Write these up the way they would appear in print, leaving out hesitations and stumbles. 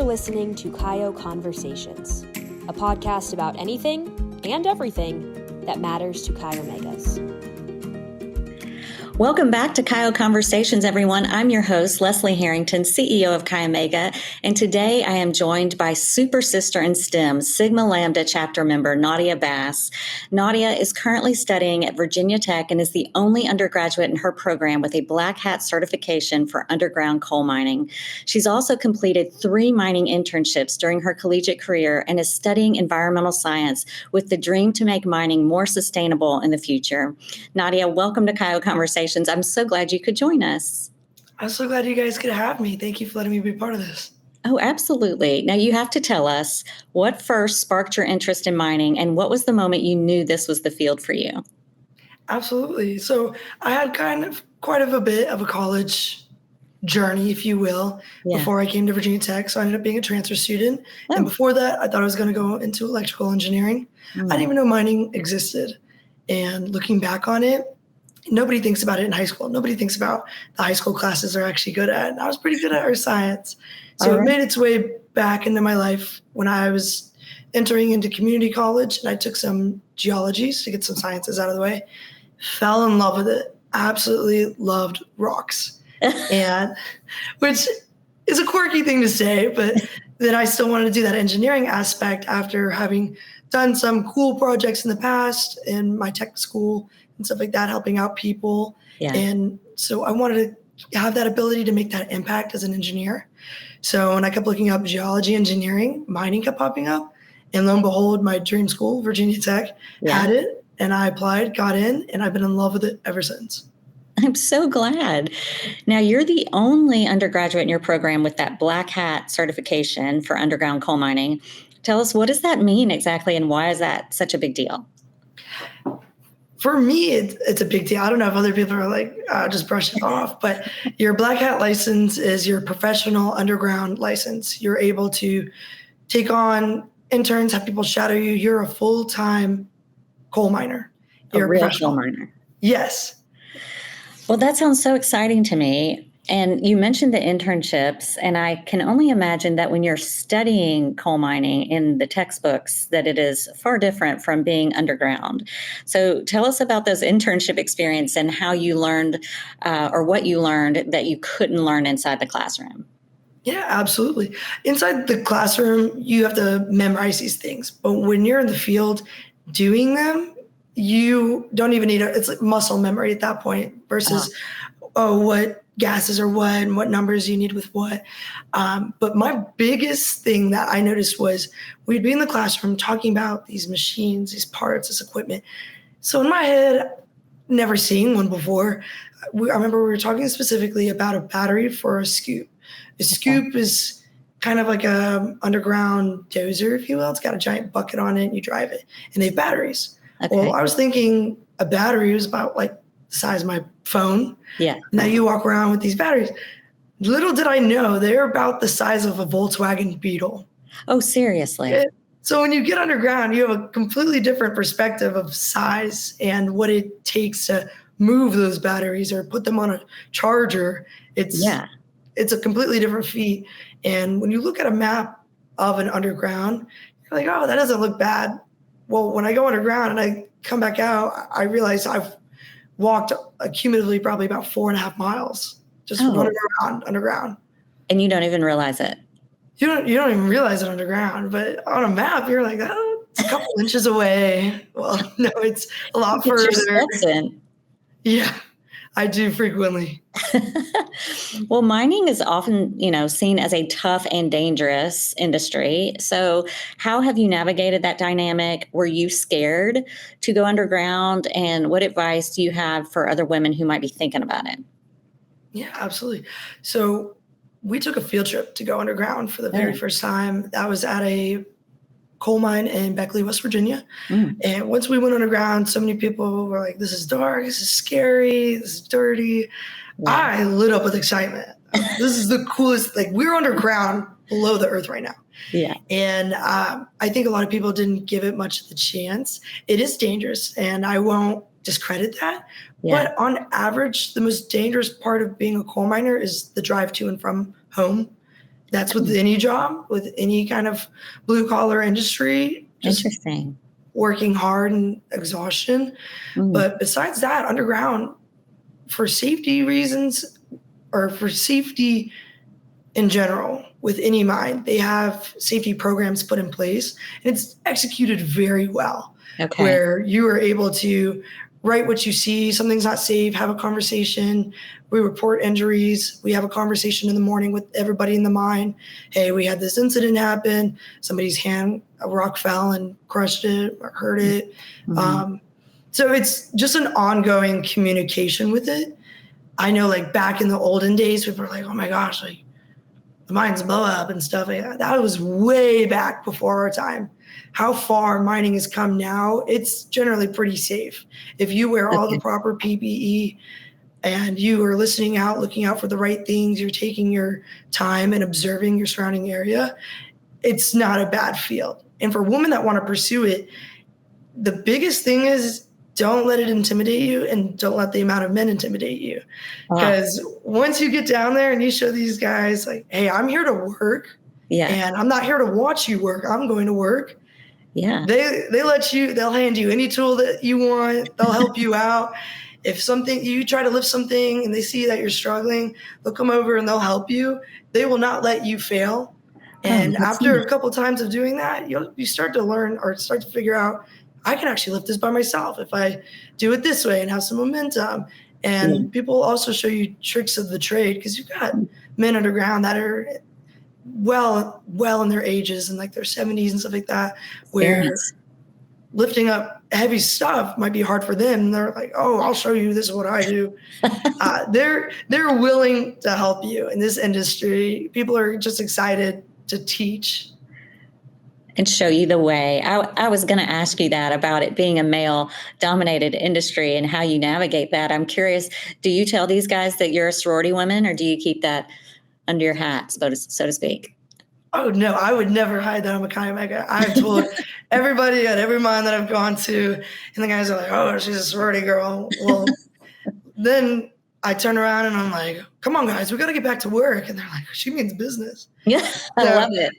You're listening to Kaio Conversations, a podcast about anything and everything that matters to Chi Omegas. Welcome back to Kaio Conversations, everyone. I'm your host, Leslie Harrington, CEO of Chi Omega, and today I am joined by super sister in STEM, Sigma Lambda chapter member, Nadia Bass. Nadia is currently studying at Virginia Tech and is the only undergraduate in her program with a Black Hat certification for underground coal mining. She's also completed 3 mining internships during her collegiate career and is studying environmental science with the dream to make mining more sustainable in the future. Nadia, welcome to Kaio Conversations. I'm so glad you could join us. I'm so glad you guys could have me. Thank you for letting me be part of this. Oh, absolutely. Now you have to tell us what first sparked your interest in mining and what was the moment you knew this was the field for you? Absolutely. So I had quite a bit of a college journey, if you will, before I came to Virginia Tech. So I ended up being a transfer student. Oh. And before that, I thought I was going to go into electrical engineering. I didn't even know mining existed. And looking back on it, nobody thinks about it in high school. Nobody thinks about the high school classes they're actually good at. And I was pretty good at earth science. So It made its way back into my life when I was entering into community college, and I took some geologies to get some sciences out of the way. Fell in love with it. Absolutely loved rocks. And which is a quirky thing to say, but then I still wanted to do that engineering aspect after having done some cool projects in the past in my tech school and stuff like that, helping out people. Yeah. And so I wanted to have that ability to make that impact as an engineer. So when I kept looking up geology, engineering, mining kept popping up. And lo and behold, my dream school, Virginia Tech, had it. And I applied, got in, and I've been in love with it ever since. I'm so glad. Now, you're the only undergraduate in your program with that Black Hat certification for underground coal mining. Tell us, what does that mean exactly, and why is that such a big deal? For me, it's a big deal. I don't know if other people are like, just brush it off, but your Black Hat license is your professional underground license. You're able to take on interns, have people shadow you. You're a full-time coal miner. You're a real coal miner. Yes. Well, that sounds so exciting to me. And you mentioned the internships, and I can only imagine that when you're studying coal mining in the textbooks, that it is far different from being underground. So tell us about those internship experience and how you learned or what you learned that you couldn't learn inside the classroom. Yeah, absolutely. Inside the classroom, you have to memorize these things. But when you're in the field doing them, you don't even need it's like muscle memory at that point versus, what gases are what and what numbers you need with what. But my biggest thing that I noticed was we'd be in the classroom talking about these machines, these parts, this equipment. So in my head, never seen one before. I remember we were talking specifically about a battery for a scoop. A scoop is kind of like a underground dozer, if you will. It's got a giant bucket on it and you drive it. And they have batteries. Okay. Well, I was thinking a battery was about like the size of my phone. Yeah. Now you walk around with these batteries. Little did I know they're about the size of a Volkswagen Beetle. Oh, seriously? So when you get underground, you have a completely different perspective of size and what it takes to move those batteries or put them on a charger. It's a completely different feat. And when you look at a map of an underground, you're like, oh, that doesn't look bad. Well, when I go underground and I come back out, I realize I've walked cumulatively probably about 4.5 miles just underground. And you don't even realize it. You don't even realize it underground, but on a map, you're like, oh, it's a couple inches away. Well, no, it's a lot further. Yeah, I do frequently. Well, mining is often, seen as a tough and dangerous industry. So how have you navigated that dynamic? Were you scared to go underground? And what advice do you have for other women who might be thinking about it? Yeah, absolutely. So we took a field trip to go underground for the very first time. That was at a coal mine in Beckley, West Virginia. And once we went underground, so many people were like, this is dark, this is scary, this is dirty. I lit up with excitement. This is the coolest, we're underground below the earth right now. Yeah. And I think a lot of people didn't give it much of the chance. It is dangerous, and I won't discredit that. Yeah. But on average, the most dangerous part of being a coal miner is the drive to and from home. That's with any job, with any kind of blue collar industry. Just interesting. Working hard and exhaustion. But besides that, underground, for safety reasons or for safety in general, with any mine, they have safety programs put in place, and it's executed very well. Okay. Where you are able to write what you see, something's not safe, have a conversation. We report injuries. We have a conversation in the morning with everybody in the mine. Hey, we had this incident happen. Somebody's hand, a rock fell and crushed it or hurt it. So it's just an ongoing communication with it. I know, like, back in the olden days, people were like, oh my gosh, like, the mines blow up and stuff like that. That was way back before our time. How far mining has come now, it's generally pretty safe. If you wear all the proper PPE and you are listening out, looking out for the right things, you're taking your time and observing your surrounding area, it's not a bad field. And for women that want to pursue it, the biggest thing is don't let it intimidate you, and don't let the amount of men intimidate you. Because once you get down there and you show these guys, like, hey, I'm here to work, and I'm not here to watch you work. I'm going to work. Yeah. They'll hand you any tool that you want. They'll help you out. If you try to lift something and they see that you're struggling, they'll come over and they'll help you. They will not let you fail. And after a couple of times of doing that, you start to learn or start to figure out, I can actually lift this by myself if I do it this way and have some momentum. And people also show you tricks of the trade, because you've got men underground that are well in their ages and like their 70s and stuff like that, where lifting up heavy stuff might be hard for them. And they're like, oh, I'll show you, this is what I do. They're willing to help you in this industry. People are just excited to teach and show you the way. I was going to ask you that about it being a male-dominated industry and how you navigate that. I'm curious, do you tell these guys that you're a sorority woman, or do you keep that under your hat, so to speak? Oh, no, I would never hide that I'm a Chi Omega. I've told everybody at every mine that I've gone to, and the guys are like, oh, she's a sorority girl. Well, then I turn around and I'm like, come on, guys, we got to get back to work. And they're like, she means business. Yeah, I love it.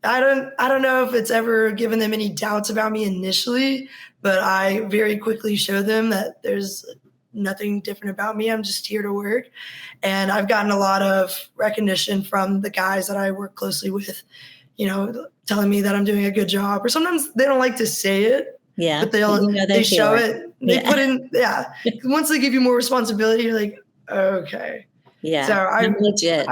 I don't know if it's ever given them any doubts about me initially, but I very quickly show them that there's nothing different about me. I'm just here to work. And I've gotten a lot of recognition from the guys that I work closely with, telling me that I'm doing a good job. Or sometimes they don't like to say it, but they show it. They put in, Once they give you more responsibility, you're like, okay. Yeah, so I'm legit.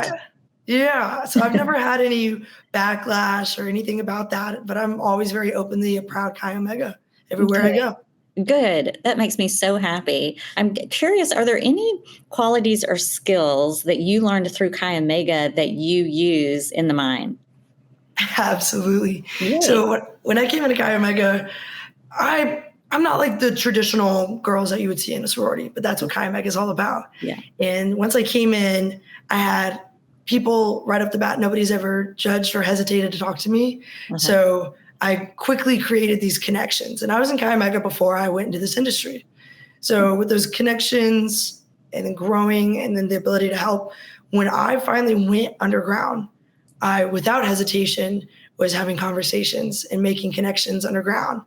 So I've never had any backlash or anything about that, but I'm always very openly a proud Chi Omega everywhere I go. Good. That makes me so happy. I'm curious, are there any qualities or skills that you learned through Chi Omega that you use in the mine? Absolutely. Yay. So when I came into Chi Omega, I'm not like the traditional girls that you would see in a sorority, but that's what Chi Omega is all about. Yeah. And once I came in, I had people right off the bat, nobody's ever judged or hesitated to talk to me. So I quickly created these connections. And I was in Chi Omega before I went into this industry. So with those connections and then growing and then the ability to help, when I finally went underground, I, without hesitation, was having conversations and making connections underground.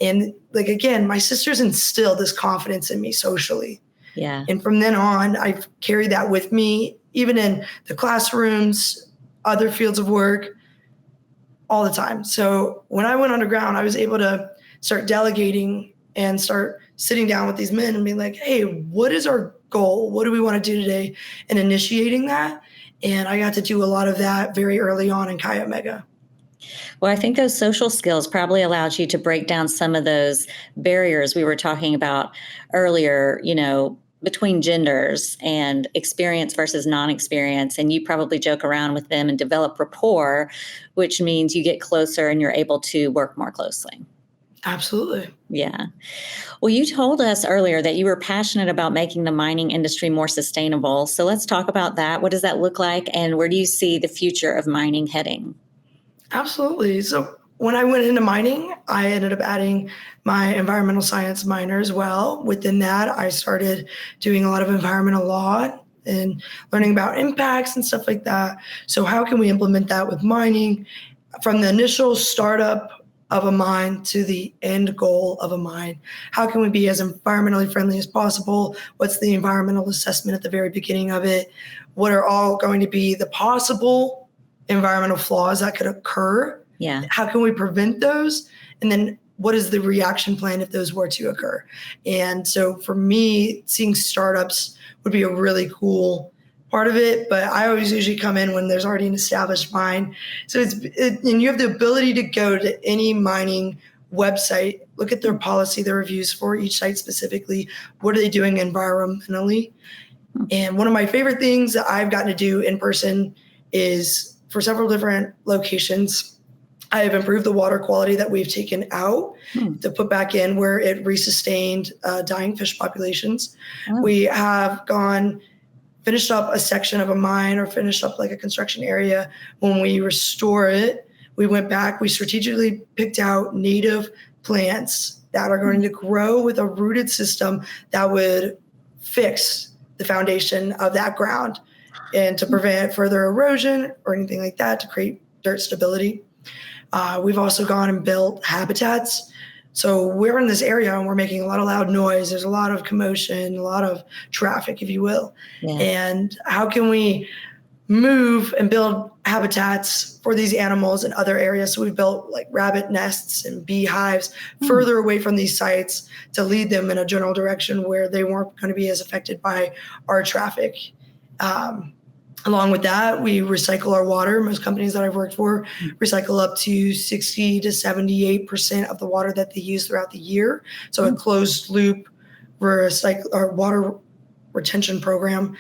And like, again, my sisters instilled this confidence in me socially. Yeah. And from then on, I've carried that with me, even in the classrooms, other fields of work, all the time. So when I went underground, I was able to start delegating and start sitting down with these men and being like, hey, what is our goal? What do we want to do today? And initiating that. And I got to do a lot of that very early on in Chi Omega. Well, I think those social skills probably allowed you to break down some of those barriers we were talking about earlier, between genders and experience versus non-experience. And you probably joke around with them and develop rapport, which means you get closer and you're able to work more closely. Absolutely. Yeah. Well, you told us earlier that you were passionate about making the mining industry more sustainable. So let's talk about that. What does that look like? And where do you see the future of mining heading? Absolutely. So when I went into mining, I ended up adding my environmental science minor as well. Within that, I started doing a lot of environmental law and learning about impacts and stuff like that. So how can we implement that with mining from the initial startup of a mine to the end goal of a mine? How can we be as environmentally friendly as possible? What's the environmental assessment at the very beginning of it? What are all going to be the possible environmental flaws that could occur? Yeah. How can we prevent those? And then what is the reaction plan if those were to occur? And so for me, seeing startups would be a really cool part of it, but I always usually come in when there's already an established mine. So and you have the ability to go to any mining website, look at their policy, their reviews for each site specifically. What are they doing environmentally? And one of my favorite things that I've gotten to do in person is for several different locations, I have improved the water quality that we've taken out to put back in where it resustained dying fish populations. We have finished up a section of a mine or finished up like a construction area. When we restore it, we went back, we strategically picked out native plants that are going to grow with a rooted system that would fix the foundation of that ground and to prevent further erosion or anything like that, to create dirt stability. We've also gone and built habitats. So we're in this area and we're making a lot of loud noise. There's a lot of commotion, a lot of traffic, if you will. Yeah. And how can we move and build habitats for these animals in other areas? So we've built like rabbit nests and beehives further away from these sites to lead them in a general direction where they weren't going to be as affected by our traffic. Along with that, we recycle our water. Most companies that I've worked for recycle up to 60 to 78% of the water that they use throughout the year. So a closed loop our water retention program.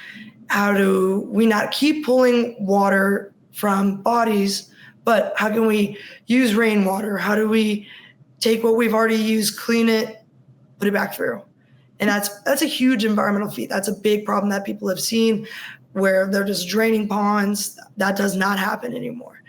How do we not keep pulling water from bodies, but how can we use rainwater? How do we take what we've already used, clean it, put it back through? And that's a huge environmental feat. That's a big problem that people have seen, where they're just draining ponds. That does not happen anymore.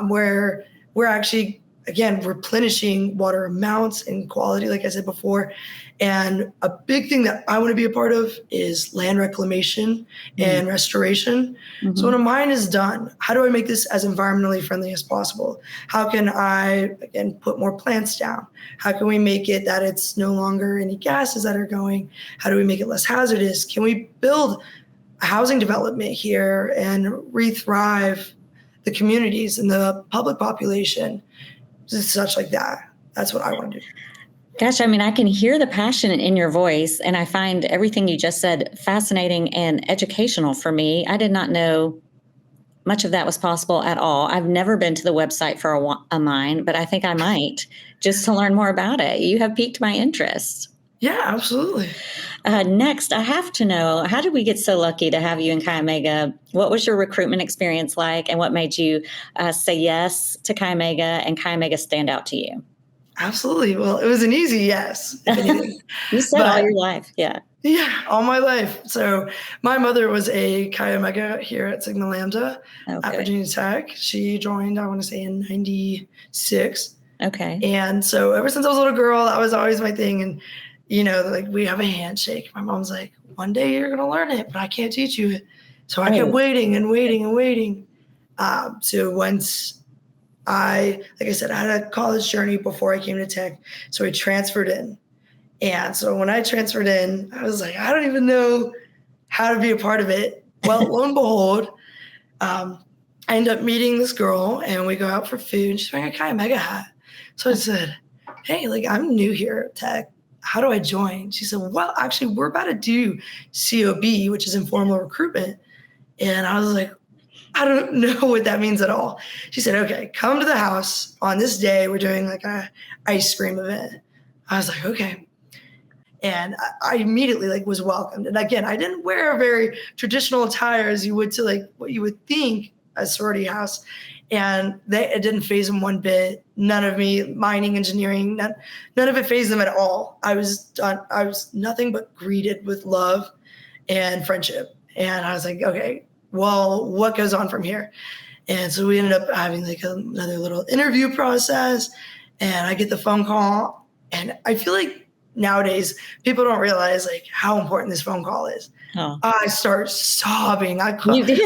Where we're actually, again, replenishing water amounts and quality, like I said before. And a big thing that I want to be a part of is land reclamation and restoration. So when a mine is done, how do I make this as environmentally friendly as possible? How can I, again, put more plants down? How can we make it that it's no longer any gases that are going? How do we make it less hazardous? Can we build housing development here and re-thrive the communities and the public population, such like that? That's what I want to do. Gosh, I mean, I can hear the passion in your voice, and I find everything you just said fascinating and educational for me. I did not know much of that was possible at all. I've never been to the website for a mine, but I think I might just to learn more about it. You have piqued my interest. Yeah, absolutely. Next, I have to know, how did we get so lucky to have you in Chi Omega? What was your recruitment experience like, and what made you say yes to Chi Omega and Chi Omega stand out to you? Absolutely. Well, it was an easy yes. You said all your life. Yeah. Yeah, all my life. So my mother was a Chi Omega here at Sigma Lambda at Virginia Tech. She joined, I want to say, in 96. Okay. And so ever since I was a little girl, that was always my thing. And, you know, like we have a handshake. My mom's like, one day you're going to learn it, but I can't teach you it. So I kept waiting and waiting and waiting. So once like I said, I had a college journey before I came to Tech. So I transferred in. And so when I transferred in, I was like, I don't even know how to be a part of it. Well, lo and behold, I end up meeting this girl and we go out for food and she's wearing a Chi Omega hat. So I said, hey, like I'm new here at Tech. How do I join? She said, well, actually, we're about to do COB, which is informal recruitment. And I was like, I don't know what that means at all. She said, okay, come to the house on this day. We're doing like a ice cream event. I was like, okay. And I immediately like was welcomed. And again, I didn't wear a very traditional attire as you would to like what you would think a sorority house. And it didn't faze them one bit. None of me, mining, engineering, none of it fazed them at all. I was nothing but greeted with love and friendship. And I was like, okay, well, what goes on from here? And so we ended up having like another little interview process, and I get the phone call. And I feel like nowadays people don't realize like how important this phone call is. Oh, I start sobbing. you did?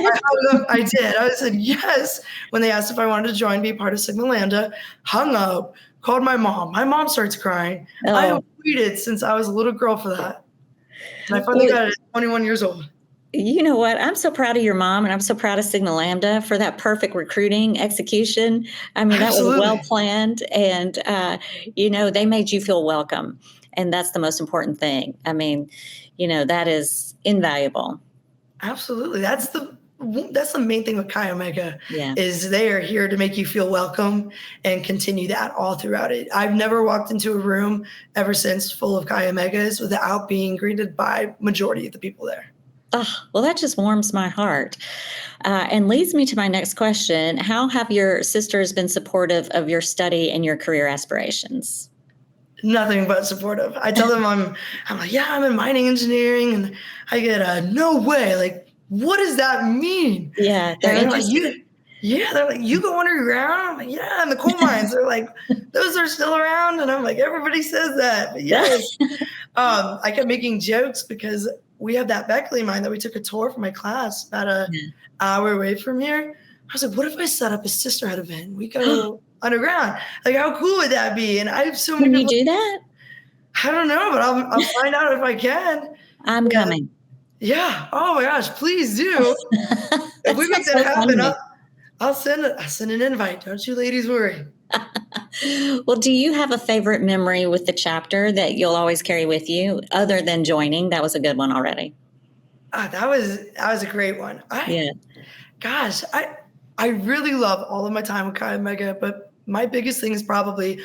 I did. I said yes when they asked if I wanted to join, be part of Sigma Lambda. Hung up, called my mom. My mom starts crying. I have Oh, waited since I was a little girl for that, and I finally well, got it at 21 years old. you know what? I'm so proud of your mom, and I'm so proud of Sigma Lambda for that perfect recruiting execution. I mean, that was well Absolutely. planned, and they made you feel welcome, and that's the most important thing. I mean, that is invaluable. Absolutely. That's the main thing with Chi Omega Yeah. is they are here to make you feel welcome and continue that all throughout it. I've never walked into a room ever since full of Chi Omegas without being greeted by majority of the people there. Oh, well, that just warms my heart and leads me to my next question. How have your sisters been supportive of your study and your career aspirations? Nothing but supportive. I tell them I'm like, yeah, I'm in mining engineering, and I get no way. Like, what does that mean? Yeah, they're And they're like, interested. they're like, you go underground? I'm like, yeah, in the coal mines. They're like, those are still around. And I'm like, everybody says that. But yes. I kept making jokes because we have that Beckley mine that we took a tour for my class about an hour away from here. I was like, what if I set up a sisterhood event? We go underground. Like, how cool would that be? And I have so many Can you people. do that? I don't know, but I'll find out if I can. I'm Yeah. coming. Yeah. Oh my gosh, please do. If we make that so happen, funny. I'll send an invite. Don't you ladies worry. Well, do you have a favorite memory with the chapter that you'll always carry with you other than joining? That was a good one already. That was a great one. Gosh, I really love all of my time with Chi Omega, but my biggest thing is probably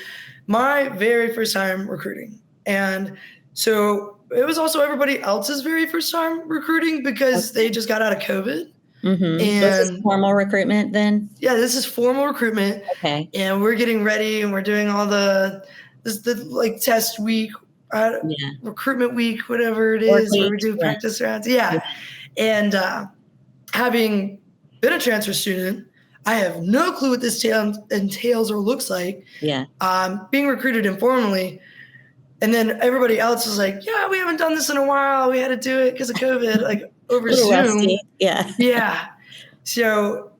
my very first time recruiting. And so it was also everybody else's very first time recruiting because they just got out of COVID. Mm-hmm. Was this And formal recruitment then? yeah, this is formal recruitment. Okay. And we're getting ready and we're doing all the like test week, Yeah. recruitment week, whatever it Work is, where we week. do Yeah. practice rounds. Yeah. And having been a transfer student, I have no clue what this entails or looks like. Yeah. Being recruited informally. And then everybody else was like, yeah, we haven't done this in a while. We had to do it because of COVID, like over A little Zoom. rusty. Yeah. Yeah. So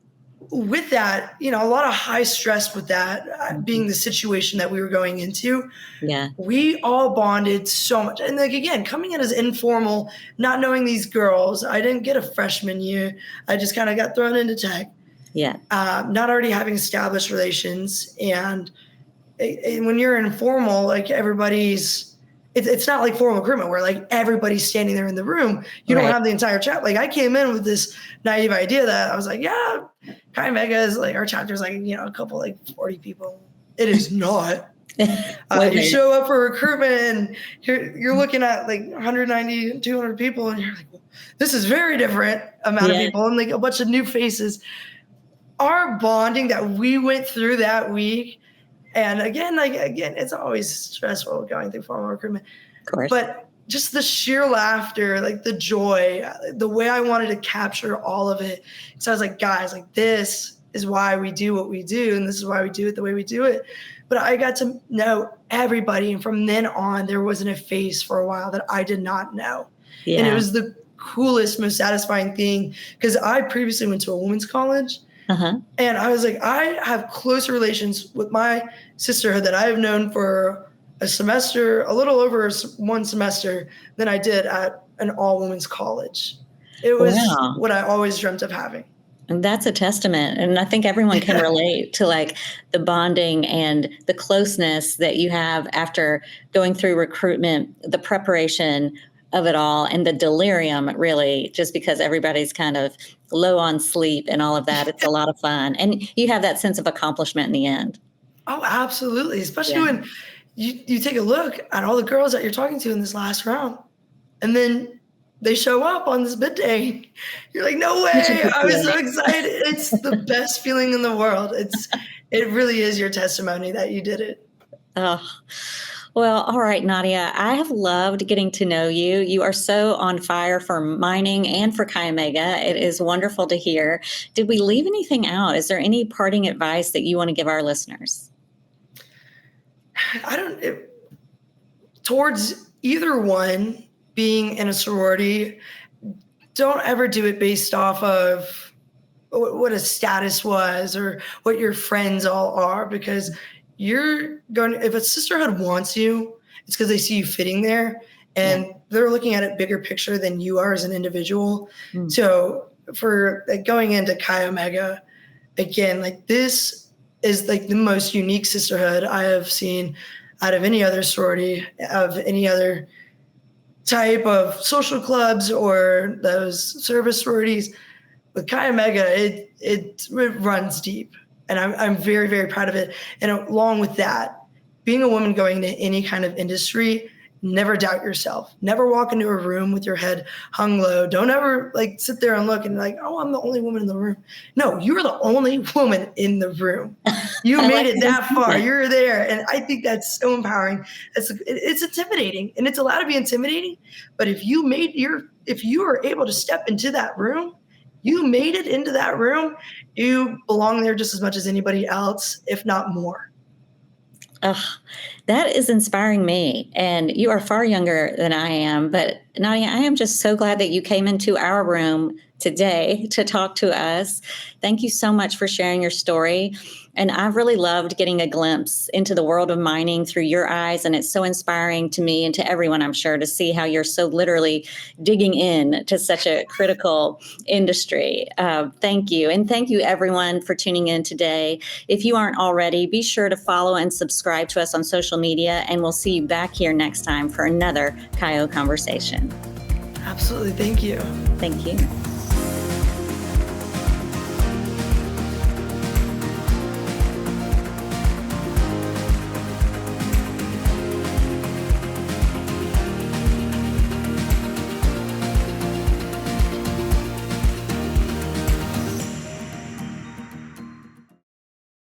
with that, a lot of high stress with that being the situation that we were going into. Yeah. We all bonded so much. And like, again, coming in as informal, not knowing these girls, I didn't get a freshman year. I just kind of got thrown into tech. Yeah. Not already having established relations. And when you're informal, like it's not like formal recruitment where like everybody's standing there in the room. You don't have the entire chat. Like I came in with this naive idea that I was like, yeah, Chi Omega is like our chapter's like, a couple like 40 people. It is not. You show up for recruitment and you're looking at like 190, 200 people and you're like, well, this is very different amount of people and like a bunch of new faces. Our bonding that we went through that week, and again, it's always stressful going through formal recruitment. Of course. But just the sheer laughter, like the joy, the way I wanted to capture all of it. So I was like, guys, like this is why we do what we do, and this is why we do it the way we do it. But I got to know everybody, and from then on, there wasn't a face for a while that I did not know. Yeah. And it was the coolest, most satisfying thing because I previously went to a women's college. And I was like, I have closer relations with my sisterhood that I have known for a semester, a little over one semester, than I did at an all-women's college. It was what I always dreamt of having. And that's a testament. And I think everyone can relate to like the bonding and the closeness that you have after going through recruitment, the preparation of it all, and the delirium, really, just because everybody's kind of low on sleep and all of that. It's a lot of fun. And you have that sense of accomplishment in the end. Oh, absolutely. Especially when you take a look at all the girls that you're talking to in this last round, and then they show up on this bid day. You're like, no way. I was so excited. It's the best feeling in the world. It really is your testimony that you did it. Oh, well, all right, Nadia, I have loved getting to know you. You are so on fire for mining and for Chi Omega. It is wonderful to hear. Did we leave anything out? Is there any parting advice that you want to give our listeners? Towards either one, being in a sorority, don't ever do it based off of what a status was or what your friends all are, because if a sisterhood wants you, it's because they see you fitting there, and they're looking at it bigger picture than you are as an individual. So for going into Chi Omega, again, this is the most unique sisterhood I have seen out of any other sorority, of any other type of social clubs or those service sororities. With Chi Omega, it runs deep, and I'm very, very proud of it. And along with that, being a woman going into any kind of industry, never doubt yourself. Never walk into a room with your head hung low. Don't ever sit there and look and oh, I'm the only woman in the room. No, you're the only woman in the room. You made it that far. You're there. And I think that's so empowering. It's intimidating, and it's allowed to be intimidating. But if you were able to step into that room, you made it into that room, you belong there just as much as anybody else, if not more. Oh, that is inspiring me. And you are far younger than I am. But Nadia, I am just so glad that you came into our room today to talk to us. Thank you so much for sharing your story. And I've really loved getting a glimpse into the world of mining through your eyes. And it's so inspiring to me and to everyone, I'm sure, to see how you're so literally digging in to such a critical industry. Thank you. And thank you, everyone, for tuning in today. If you aren't already, be sure to follow and subscribe to us on social media. And we'll see you back here next time for another Chi O Conversation. Absolutely. Thank you. Thank you.